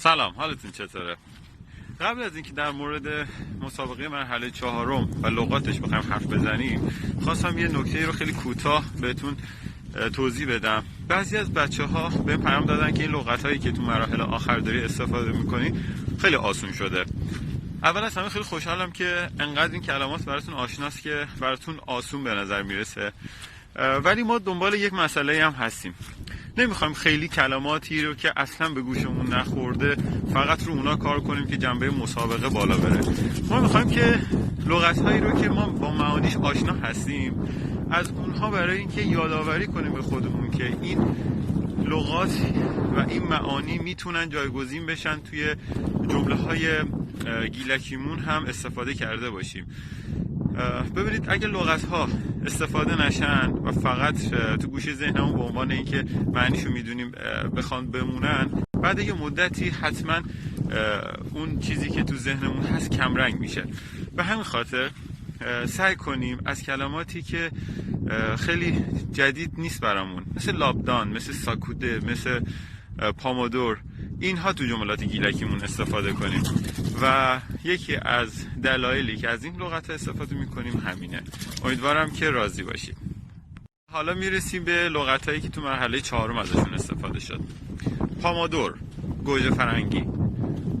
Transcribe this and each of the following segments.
سلام، حالتون چطوره؟ قبل از اینکه در مورد مسابقه مرحله 4 و لغاتش بخوایم حرف بزنیم، خواستم یه نکته رو خیلی کوتاه بهتون توضیح بدم. بعضی از بچه‌ها بهم پیام دادن که این لغت‌هایی که تو مراحل آخر داری استفاده می‌کنی خیلی آسون شده. اول از همه خیلی خوشحالم که انقدر این کلمات براتون آشناست که براتون آسون به نظر میرسه. ولی ما دنبال یک مسئله هم هستیم. نمیخوایم خیلی کلماتی رو که اصلا به گوشمون نخورده فقط رو اونا کار کنیم که جنبه مسابقه بالا بره. ما میخوایم که لغت‌هایی رو که ما با معانیش آشنا هستیم از اونها برای اینکه یادآوری کنیم به خودمون که این لغات و این معانی میتونن جایگزین بشن توی جمله‌های گیلکیمون هم استفاده کرده باشیم. ببینید اگه لغت‌ها استفاده نشن و فقط تو گوشه ذهنمون به عنوان اینکه معنیشو میدونیم بخوان بمونن، بعد یه مدتی حتما اون چیزی که تو ذهنمون هست کمرنگ میشه. به همین خاطر سعی کنیم از کلماتی که خیلی جدید نیست برامون، مثل لابدان، مثل ساکوده، مثل پامادور، اینها تو جملات گیلکیمون استفاده کنیم و یکی از دلایلی که از این لغت استفاده میکنیم همینه. امیدوارم که راضی باشید. حالا میرسیم به لغتایی که تو مرحله 4 ازشون استفاده شد. پامادور، گوجه فرنگی.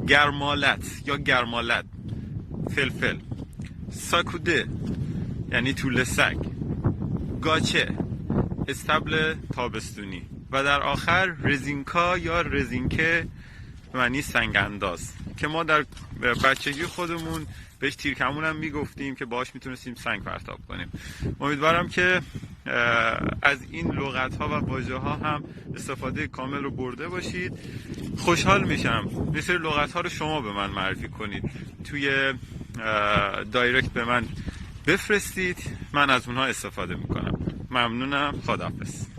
گرمالت یا گرمالت، فلفل. ساکوده یعنی توله سگ. گاچه، استبل تابستونی. و در آخر رزینکا یا رزینکه معنی سنگ انداز که ما در بچگی خودمون بهش تیرکمون هم میگفتیم که باهاش میتونستیم سنگ پرتاب کنیم. امیدوارم که از این لغت ها و واژه ها هم استفاده کامل رو برده باشید. خوشحال میشم مثل لغت ها رو شما به من معرفی کنید، توی دایرکت به من بفرستید، من از اونها استفاده میکنم. ممنونم. خداحافظ.